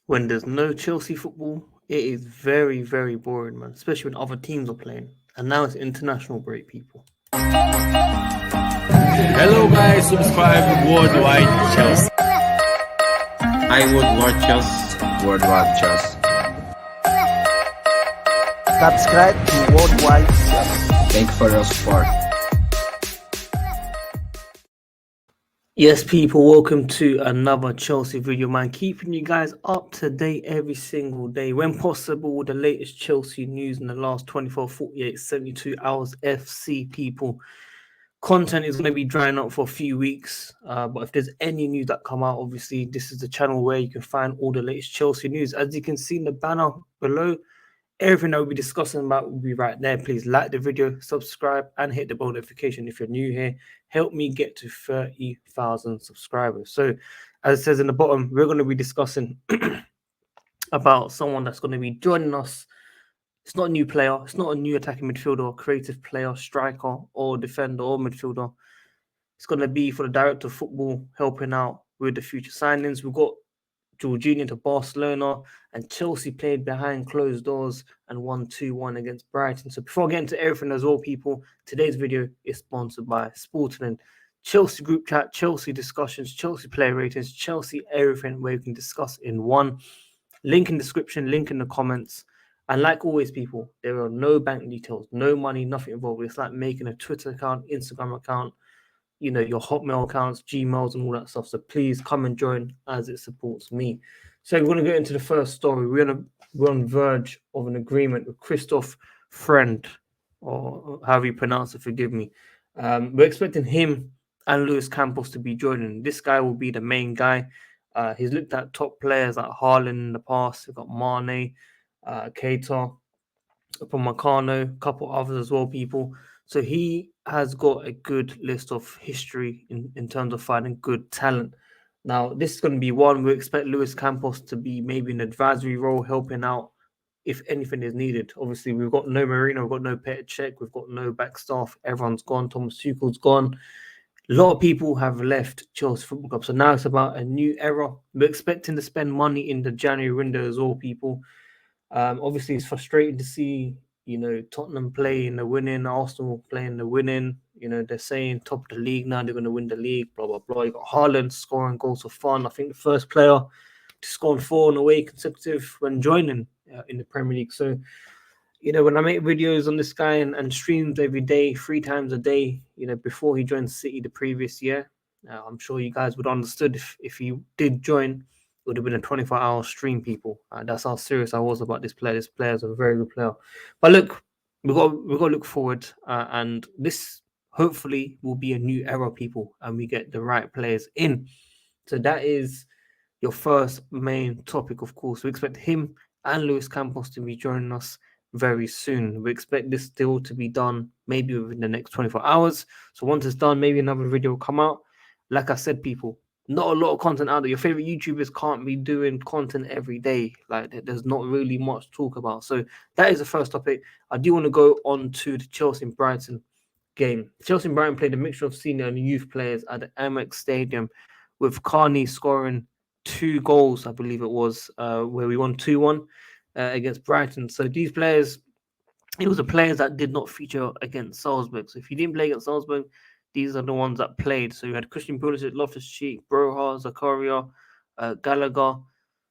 When there's no Chelsea football, it is very, very boring, man. Especially when other teams are playing. And now it's international break, people. Hello guys, subscribe to WorldWideChels. I WorldWideChels. WorldWideChels. Subscribe to WorldWideChels. Thank you for your support. Yes, people, welcome to another Chelsea video, man. Keeping you guys up to date every single day, when possible, with the latest Chelsea news in the last 24, 48, 72 hours. FC, people. Content is going to be drying up for a few weeks, but if there's any news that come out, obviously, this is the channel where you can find all the latest Chelsea news. As you can see in the banner below, everything that we'll be discussing about will be right there. Please like the video, subscribe, and hit the bell notification if you're new here. Help me get to 30,000 subscribers. So, as it says in the bottom, we're going to be discussing about someone that's going to be joining us. It's not a new player. It's not a new attacking midfielder, creative player, striker, or defender, or midfielder. It's going to be for the director of football, helping out with the future signings. We've got Jorginho to Barcelona, and Chelsea played behind closed doors and won 2-1 against Brighton. So before I get into everything as well, people, today's video is sponsored by Sporting and Chelsea group chat, Chelsea discussions, Chelsea player ratings, Chelsea everything where you can discuss in one. Link in the description, link in the comments. And like always, people, there are no bank details, no money, nothing involved. It's like making a Twitter account, Instagram account, you know, your Hotmail accounts, Gmails, and all that stuff. So please come and join as it supports me. So we're going to go into the first story. We're on verge of an agreement with Chrisoph Freund, or however you pronounce it, forgive me. We're expecting him and Luis Campos to be joining. This guy will be the main guy. He's looked at top players like Haaland in the past. We've got Mane, Keita, Upamecano, a couple others as well, people. So he has got a good list of history in terms of finding good talent. Now, this is going to be one. We expect Luis Campos to be maybe an advisory role, helping out if anything is needed. Obviously, we've got no Marino, we've got no Petr Cech, we've got no back staff. Everyone's gone. Thomas Tuchel's gone. A lot of people have left Chelsea Football Club. So now it's about a new era. We're expecting to spend money in the January window as well, people. Obviously, it's frustrating to see, you know, Tottenham play in the winning, Arsenal playing the winning. You know, they're saying top of the league now, they're going to win the league, blah, blah, blah. You got Haaland scoring goals for fun. I think the first player to score 4 in a way consecutive when joining in the Premier League. So, you know, when I make videos on this guy and streams every day, 3 times a day, you know, before he joined City the previous year, I'm sure you guys would have understood if he did join, it would have been a 24-hour stream, people. That's how serious I was about this player. This player is a very good player. But look, we've got to look forward, and this hopefully will be a new era, people, and we get the right players in. So that is your first main topic, of course. We expect him and Luis Campos to be joining us very soon. We expect this deal to be done maybe within the next 24 hours. So once it's done, maybe another video will come out. Like I said, people, not a lot of content out there. Your favorite YouTubers can't be doing content every day. Like, there's not really much to talk about. So that is the first topic. I do want to go on to the Chelsea and Brighton game. Chelsea and Brighton played a mixture of senior and youth players at the Amex Stadium, with Carney scoring 2 goals, I believe it was, where we won 2-1 against Brighton. So these players, it was the players that did not feature against Salzburg. So if you didn't play against Salzburg, these are the ones that played. So you had Christian Pulisic, Loftus-Cheek, Broha, Zakaria, Gallagher.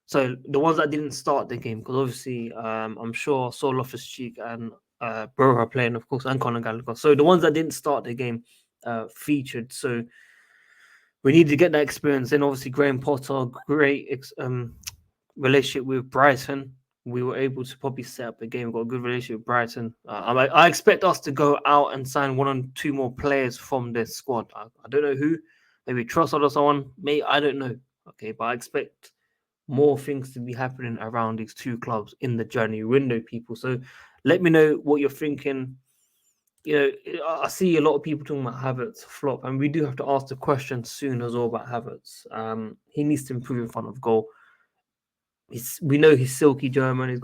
So the ones that didn't start the game, because obviously I'm sure I saw Loftus-Cheek and Broha playing, of course, and Conor Gallagher. So the ones that didn't start the game featured. So we need to get that experience. Then obviously Graham Potter, great relationship with Brighton. We were able to probably set up the game. We've got a good relationship with Brighton. I expect us to go out and sign 1 or 2 more players from this squad. I don't know who. Maybe Trossard or someone. Maybe, I don't know. Okay, but I expect more things to be happening around these 2 clubs in the January window, people. So let me know what you're thinking. You know, I see a lot of people talking about Havertz flop, and we do have to ask the question soon as well about Havertz. He needs to improve in front of goal. We know he's silky German.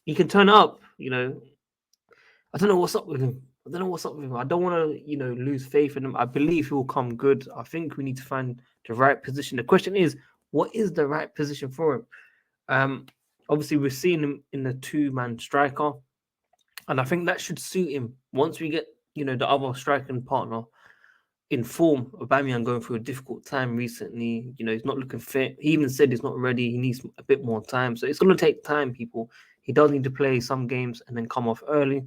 He can turn up. You know, I don't know what's up with him. I don't want to, you know, lose faith in him. I believe he will come good. I think we need to find the right position. The question is, what is the right position for him? Um, Obviously, we're seeing him in the two-man striker, and I think that should suit him. Once we get, the other striking partner in form, Aubameyang going through a difficult time recently. He's not looking fit. He even said he's not ready. He needs a bit more time. So it's going to take time, people. He does need to play some games and then come off early.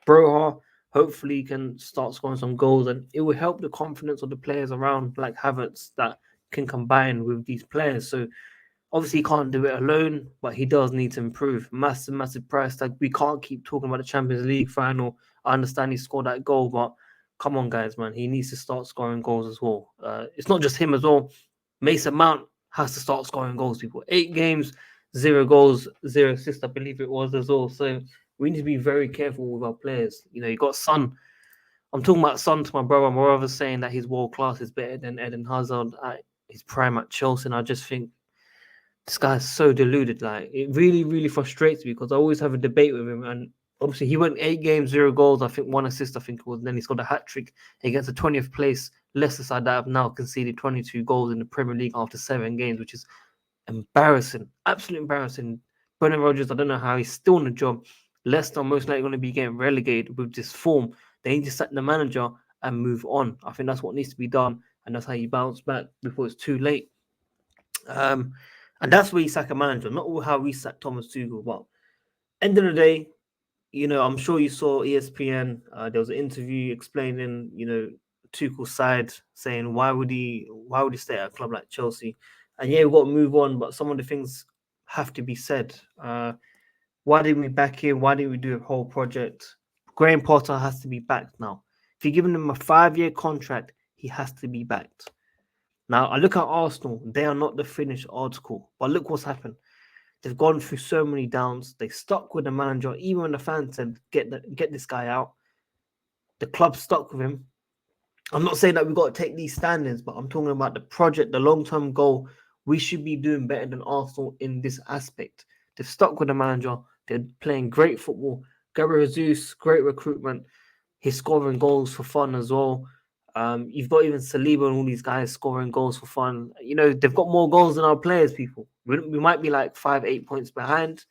Broha hopefully can start scoring some goals, and it will help the confidence of the players around, like Havertz, that can combine with these players. So obviously, he can't do it alone, but he does need to improve. Massive, massive price tag. We can't keep talking about the Champions League final. I understand he scored that goal, but come on, guys, man. He needs to start scoring goals as well. It's not just him as well. Mason Mount has to start scoring goals, people. 8 games, 0 goals, 0 assists, I believe it was as well. So we need to be very careful with our players. You got Son. I'm talking about Son to my brother. My brother's saying that his world class is better than Eden Hazard at his prime at Chelsea. And I just think this guy's so deluded. Like, it really, really frustrates me because I always have a debate with him. And obviously, he went 8 games, 0 goals. I think 1 assist, I think it was. And then he's got a hat trick against the 20th place Leicester side that have now conceded 22 goals in the Premier League after 7 games, which is embarrassing. Absolutely embarrassing. Brendan Rodgers, I don't know how he's still in the job. Leicester most likely going to be getting relegated with this form. They need to sack the manager and move on. I think that's what needs to be done. And that's how you bounce back before it's too late. And that's where you sack a manager, not how we sack Thomas Tuchel. But end of the day, I'm sure you saw ESPN. There was an interview explaining, Tuchel's side, saying why would he stay at a club like Chelsea? And yeah, we've got to move on, but some of the things have to be said. Why didn't we back him? Why didn't we do a whole project? Graham Potter has to be backed now. If you're giving him a 5-year contract, he has to be backed. Now, I look at Arsenal. They are not the finished article. But look what's happened. They've gone through so many downs. They stuck with the manager. Even when the fans said, get this guy out, the club stuck with him. I'm not saying that we've got to take these standings, but I'm talking about the project, the long-term goal. We should be doing better than Arsenal in this aspect. They've stuck with the manager. They're playing great football. Gabriel Jesus, great recruitment. He's scoring goals for fun as well. You've got even Saliba and all these guys scoring goals for fun. They've got more goals than our players, people. We might be like 5-8 points behind,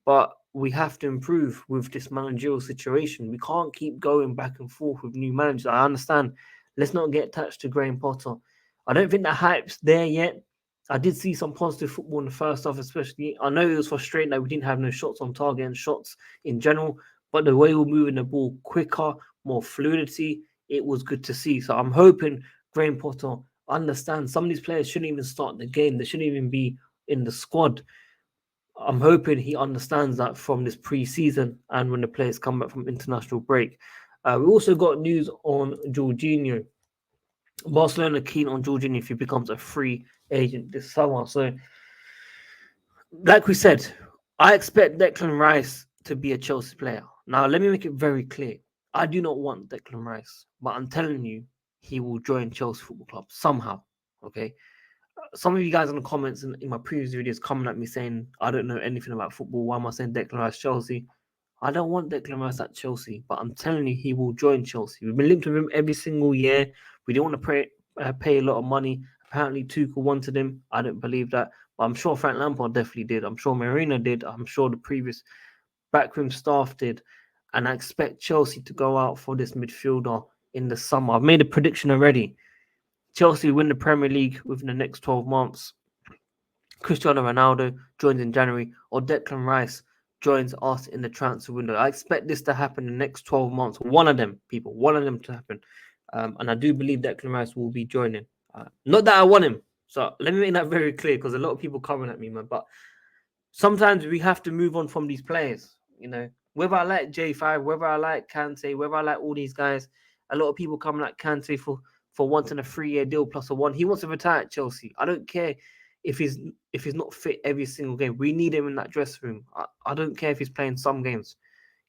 but we have to improve with this managerial situation. We can't keep going back and forth with new managers. I understand. Let's not get attached to Graham Potter. I don't think the hype's there yet. I did see some positive football in the first half, especially. I know it was frustrating that we didn't have no shots on target and shots in general, but the way we're moving the ball quicker, more fluidity, it was good to see. So I'm hoping Graham Potter understands some of these players shouldn't even start the game. They shouldn't even be in the squad. I'm hoping he understands that from this pre-season and when the players come back from international break. We also got news on Jorginho. Barcelona keen on Jorginho if he becomes a free agent this summer. So, like we said, I expect Declan Rice to be a Chelsea player. Now, let me make it very clear. I do not want Declan Rice, but I'm telling you, he will join Chelsea Football Club somehow. Okay? Some of you guys in the comments in my previous videos coming at me saying, I don't know anything about football. Why am I saying Declan Rice Chelsea? I don't want Declan Rice at Chelsea, but I'm telling you, he will join Chelsea. We've been linked with him every single year. We don't want to pay a lot of money. Apparently, Tuchel wanted him. I don't believe that. But I'm sure Frank Lampard definitely did. I'm sure Marino did. I'm sure the previous backroom staff did. And I expect Chelsea to go out for this midfielder in the summer. I've made a prediction already. Chelsea win the Premier League within the next 12 months. Cristiano Ronaldo joins in January, or Declan Rice joins us in the transfer window. I expect this to happen in the next 12 months. One of them to happen. And I do believe Declan Rice will be joining. Not that I want him. So let me make that very clear because a lot of people coming at me, man. But sometimes we have to move on from these players. Whether I like J5, whether I like Kante, whether I like all these guys, a lot of people coming at Kante for wanting a 3-year deal plus a 1. He wants to retire at Chelsea. I don't care if he's not fit every single game. We need him in that dressing room. I don't care if he's playing some games.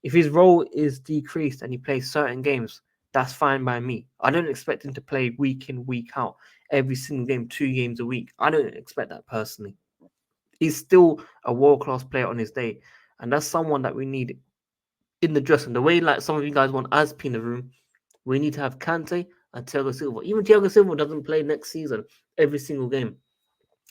If his role is decreased and he plays certain games, that's fine by me. I don't expect him to play week in, week out, every single game, 2 games a week. I don't expect that personally. He's still a world-class player on his day. And that's someone that we need in the dressing room. The way like some of you guys want Aspi in the room, we need to have Kante and Thiago Silva. Even Thiago Silva doesn't play next season every single game.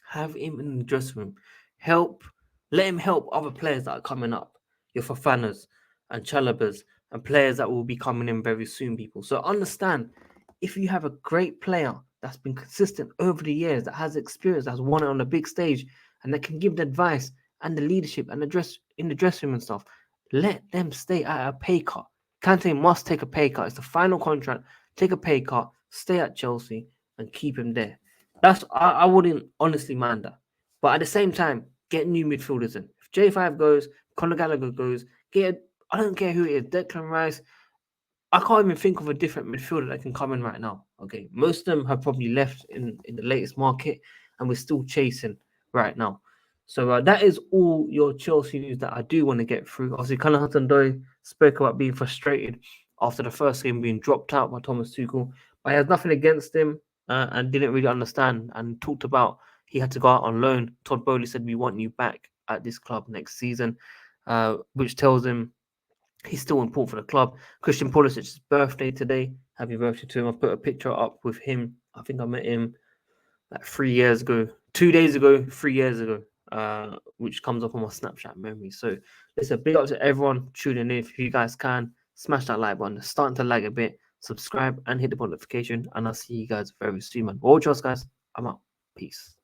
Have him in the dressing room. Help Let him help other players that are coming up, your Fofanas and Chalobahs and players that will be coming in very soon, people. So understand, if you have a great player that's been consistent over the years, that has experience, that's won it on the big stage, and that can give the advice and the leadership and the dress in the dressing room and stuff, let them stay at a pay cut. Kante must take a pay cut. It's the final contract. Take a pay cut, stay at Chelsea, and keep him there. I wouldn't honestly mind that. But at the same time, get new midfielders in. If J5 goes, Conor Gallagher goes, I don't care who it is, Declan Rice. I can't even think of a different midfielder that can come in right now. Okay, most of them have probably left in the latest market, and we're still chasing right now. So that is all your Chelsea news that I do want to get through. Obviously, Conor Hudson-Odoi spoke about being frustrated after the first game being dropped out by Thomas Tuchel, but he has nothing against him and didn't really understand and talked about he had to go out on loan. Todd Bowley said, "We want you back at this club next season," which tells him he's still important for the club. Christian Pulisic's birthday today. Happy birthday to him. I put a picture up with him. I think I met him like 3 years ago, 2 days ago, 3 years ago, which comes up on my Snapchat memory. So listen, big up to everyone tuning in. If you guys can, smash that like button. It's starting to lag a bit. Subscribe and hit the notification. And I'll see you guys very soon, man. WorldWideChels, guys. I'm out. Peace.